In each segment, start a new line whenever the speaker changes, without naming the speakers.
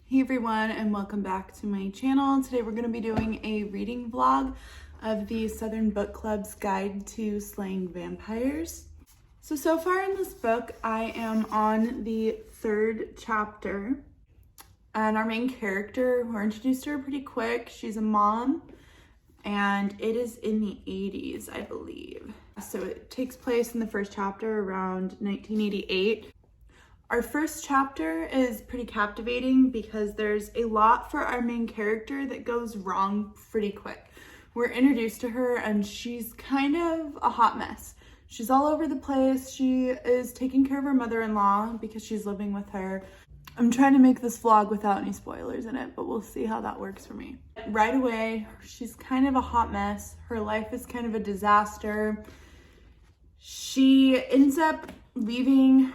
Hey everyone, and welcome back to my channel. Today we're going to be doing a reading vlog of the Southern Book Club's Guide to Slaying Vampires. So far in this book, I am on the 3rd chapter, and our main character, we're introduced to her pretty quick. She's a mom, and it is in the 80s, I believe. So it takes place in the first chapter around 1988. Our first chapter is pretty captivating because there's a lot for our main character that goes wrong pretty quick. We're introduced to her and she's kind of a hot mess. She's all over the place. She is taking care of her mother-in-law because she's living with her. I'm trying to make this vlog without any spoilers in it, but we'll see how that works for me. Right away, she's kind of a hot mess. Her life is kind of a disaster. She ends up leaving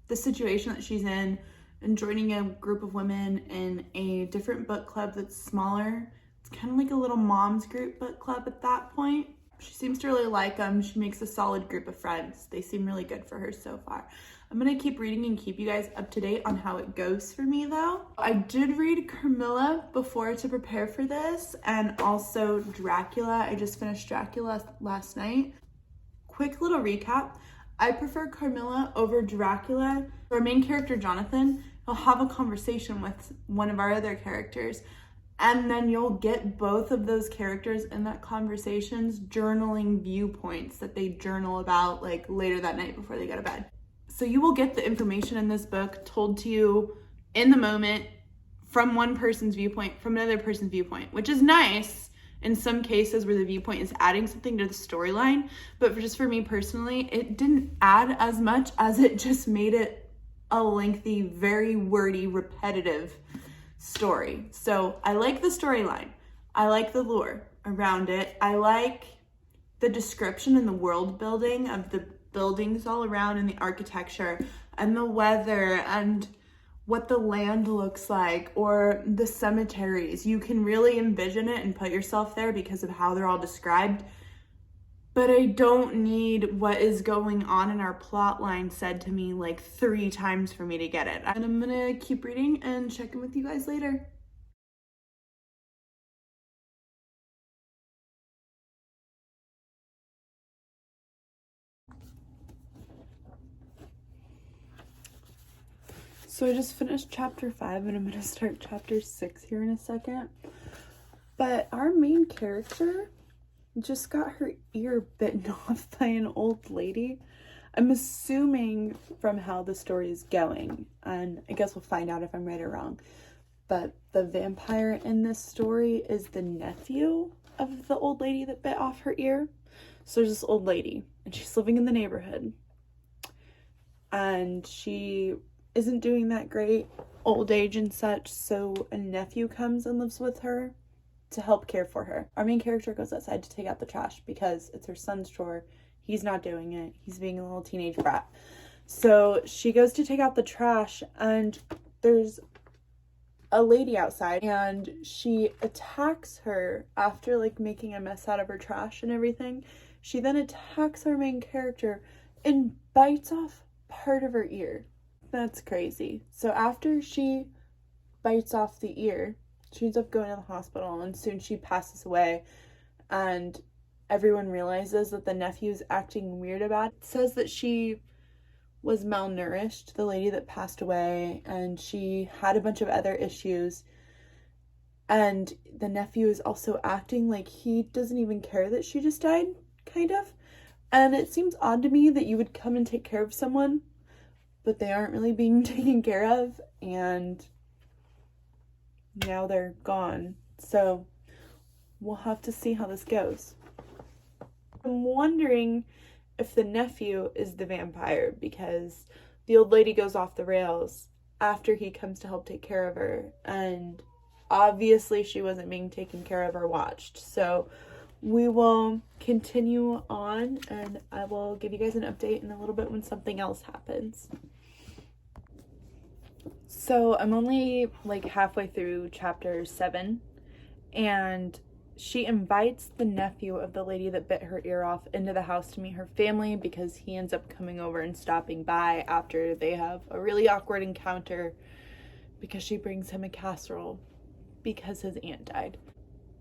the situation that she's in and joining a group of women in a different book club that's smaller. It's kind of like a little mom's group book club at that point. She seems to really like them. She makes a solid group of friends. They seem really good for her so far. I'm gonna keep reading and keep you guys up to date on how it goes for me though. I did read Carmilla before to prepare for this, and also Dracula. I just finished Dracula last night. Quick little recap. I prefer Carmilla over Dracula. Our main character, Jonathan, he'll have a conversation with one of our other characters, and then you'll get both of those characters in that conversation's journaling viewpoints that they journal about like later that night before they go to bed. So you will get the information in this book told to you in the moment from one person's viewpoint, from another person's viewpoint, which is nice in some cases where the viewpoint is adding something to the storyline. But just for me personally, it didn't add as much as it just made it a lengthy, very wordy, repetitive story. So I like the storyline. I like the lore around it. I like the description and the world building of the buildings all around and the architecture and the weather and what the land looks like, or the cemeteries. You can really envision it and put yourself there because of how they're all described. But I don't need what is going on in our plot line said to me like 3 times for me to get it. And I'm gonna keep reading and check in with you guys later. So I just finished chapter 5 and I'm gonna start chapter 6 here in a second. But our main character just got her ear bitten off by an old lady. I'm assuming from how the story is going, and I guess we'll find out if I'm right or wrong, but the vampire in this story is the nephew of the old lady that bit off her ear. So there's this old lady and she's living in the neighborhood and she isn't doing that great, old age and such, so a nephew comes and lives with her to help care for her. Our main character goes outside to take out the trash because it's her son's chore. He's not doing it. He's being a little teenage brat. So she goes to take out the trash and there's a lady outside and she attacks her after like making a mess out of her trash and everything. She then attacks our main character and bites off part of her ear. That's crazy. So after she bites off the ear, she ends up going to the hospital and soon she passes away, and everyone realizes that the nephew is acting weird about it. It says that she was malnourished, the lady that passed away, and she had a bunch of other issues, and the nephew is also acting like he doesn't even care that she just died, kind of. And it seems odd to me that you would come and take care of someone but they aren't really being taken care of, and now they're gone. So we'll have to see how this goes. I'm wondering if the nephew is the vampire because the old lady goes off the rails after he comes to help take care of her, and obviously she wasn't being taken care of or watched. So we will continue on and I will give you guys an update in a little bit when something else happens. So I'm only like halfway through chapter 7, and she invites the nephew of the lady that bit her ear off into the house to meet her family because he ends up coming over and stopping by after they have a really awkward encounter because she brings him a casserole because his aunt died.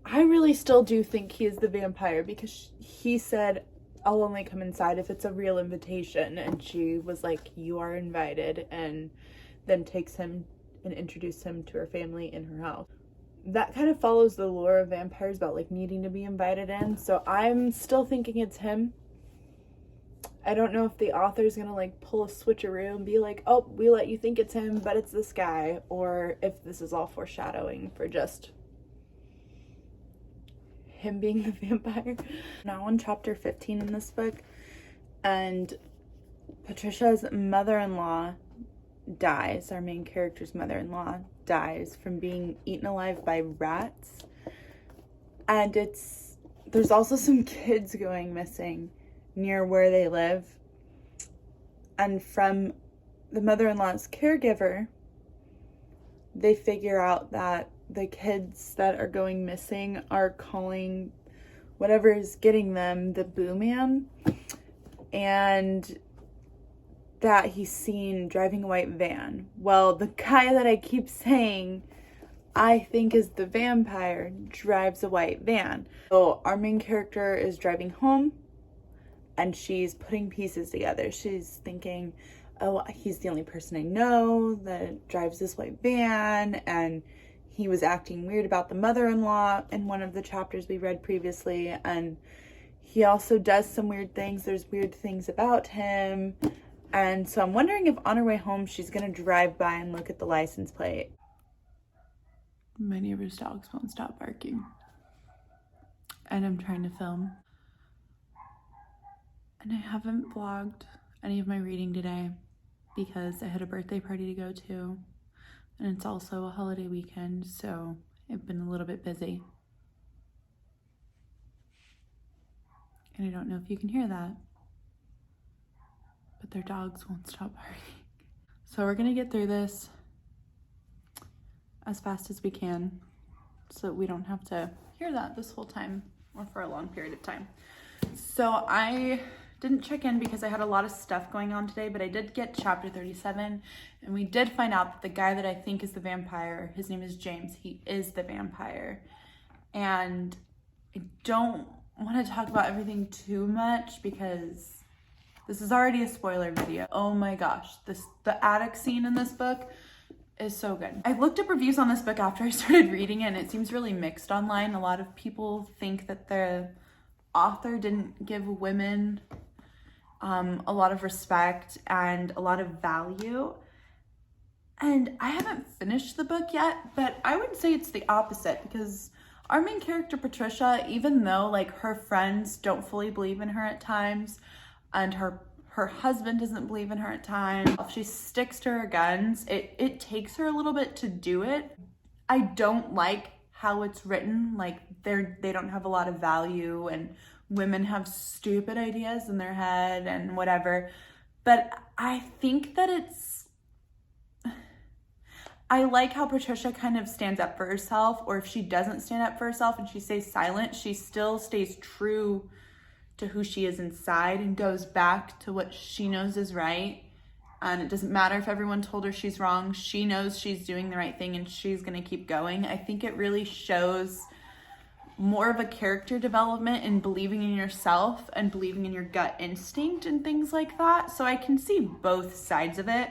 I really still do think he is the vampire because he said, I'll only come inside if it's a real invitation. And she was like, you are invited, and then takes him and introduces him to her family in her house. That kind of follows the lore of vampires about like needing to be invited in. So I'm still thinking it's him. I don't know if the author's gonna like pull a switcheroo and be like, oh, we let you think it's him, but it's this guy, or if this is all foreshadowing for just him being the vampire. Now in chapter 15 in this book, and Patricia's mother-in-law dies. Our main character's mother-in-law dies from being eaten alive by rats. And there's also some kids going missing near where they live. And from the mother-in-law's caregiver, they figure out that the kids that are going missing are calling whatever is getting them the Boo Man, and that he's seen driving a white van. Well, the guy that I keep saying I think is the vampire drives a white van. So our main character is driving home and she's putting pieces together. She's thinking, oh, he's the only person I know that drives this white van, and he was acting weird about the mother-in-law in one of the chapters we read previously, and he also does some weird things. There's weird things about him. And so I'm wondering if on her way home she's gonna drive by and look at the license plate. My neighbor's dogs won't stop barking, and I'm trying to film. And I haven't vlogged any of my reading today because I had a birthday party to go to, and it's also a holiday weekend, so I've been a little bit busy. And I don't know if you can hear that, but their dogs won't stop barking. So we're gonna get through this as fast as we can so that we don't have to hear that this whole time or for a long period of time. So I didn't check in because I had a lot of stuff going on today, but I did get chapter 37, and we did find out that the guy that I think is the vampire, his name is James, he is the vampire. And I don't want to talk about everything too much because this is already a spoiler video. Oh my gosh, the attic scene in this book is so good. I looked up reviews on this book after I started reading it, and it seems really mixed online. A lot of people think that the author didn't give women a lot of respect and a lot of value. And I haven't finished the book yet, but I would say it's the opposite, because our main character Patricia, even though like her friends don't fully believe in her at times, and her husband doesn't believe in her at times, if she sticks to her guns, it takes her a little bit to do it. I don't like how it's written, like they don't have a lot of value and women have stupid ideas in their head and whatever. But I think that I like how Patricia kind of stands up for herself, or if she doesn't stand up for herself and she stays silent, she still stays true to who she is inside and goes back to what she knows is right. And it doesn't matter if everyone told her she's wrong. She knows she's doing the right thing and she's gonna keep going. I think it really shows more of a character development in believing in yourself and believing in your gut instinct and things like that. So I can see both sides of it,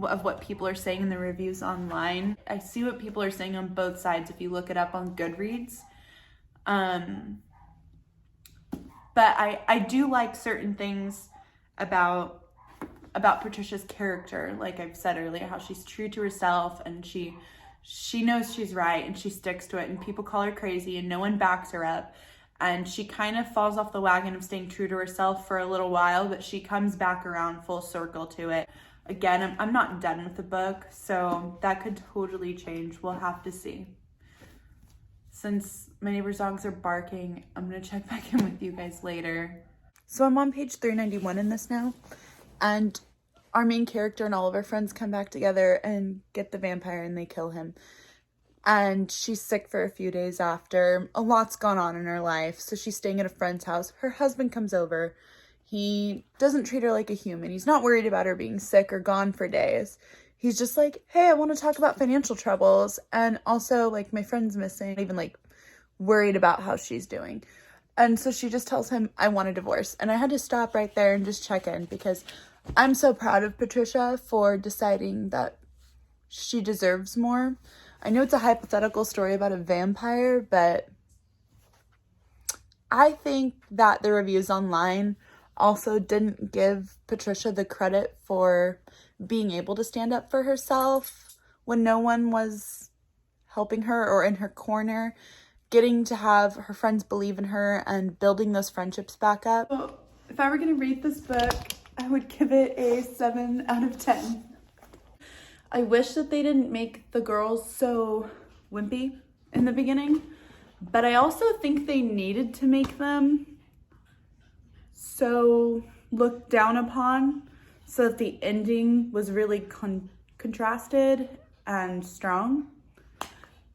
of what people are saying in the reviews online. I see what people are saying on both sides if you look it up on Goodreads. But I do like certain things about Patricia's character, like I've said earlier, how she's true to herself and she knows she's right and she sticks to it, and people call her crazy and no one backs her up. And she kind of falls off the wagon of staying true to herself for a little while, but she comes back around full circle to it. Again, I'm not done with the book, so that could totally change. We'll have to see. Since my neighbor's dogs are barking, I'm gonna check back in with you guys later. So I'm on page 391 in this now, and our main character and all of her friends come back together and get the vampire and they kill him. And she's sick for a few days after. A lot's gone on in her life, so she's staying at a friend's house. Her husband comes over. He doesn't treat her like a human. He's not worried about her being sick or gone for days. he's just like, hey, I want to talk about financial troubles. And also, like, my friend's missing, even like worried about how she's doing. And so she just tells him, I want a divorce. And I had to stop right there and just check in because I'm so proud of Patricia for deciding that she deserves more. I know it's a hypothetical story about a vampire, but I think that the reviews online also didn't give Patricia the credit for being able to stand up for herself when no one was helping her or in her corner, getting to have her friends believe in her and building those friendships back up. So if I were going to rate this book, I would give it a 7 out of 10. I wish that they didn't make the girls so wimpy in the beginning, but I also think they needed to make them so looked down upon so that the ending was really contrasted and strong,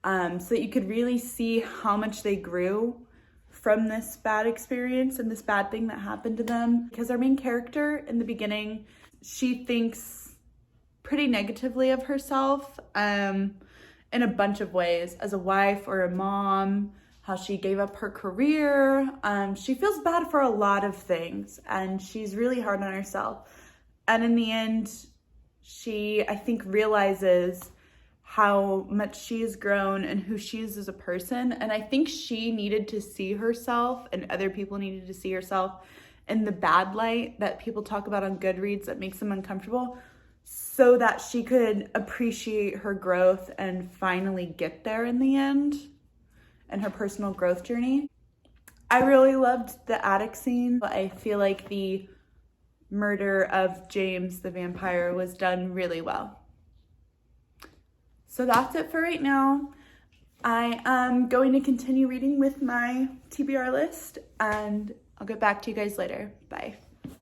so that you could really see how much they grew from this bad experience and this bad thing that happened to them. Because our main character in the beginning, she thinks pretty negatively of herself in a bunch of ways, as a wife or a mom, how she gave up her career. She feels bad for a lot of things, and she's really hard on herself. And in the end, she, I think, realizes how much she has grown and who she is as a person. And I think she needed to see herself, and other people needed to see herself in the bad light that people talk about on Goodreads that makes them uncomfortable, so that she could appreciate her growth and finally get there in the end, and her personal growth journey. I really loved the attic scene. I feel like the murder of James the vampire was done really well. So that's it for right now. I am going to continue reading with my TBR list, and I'll get back to you guys later. Bye.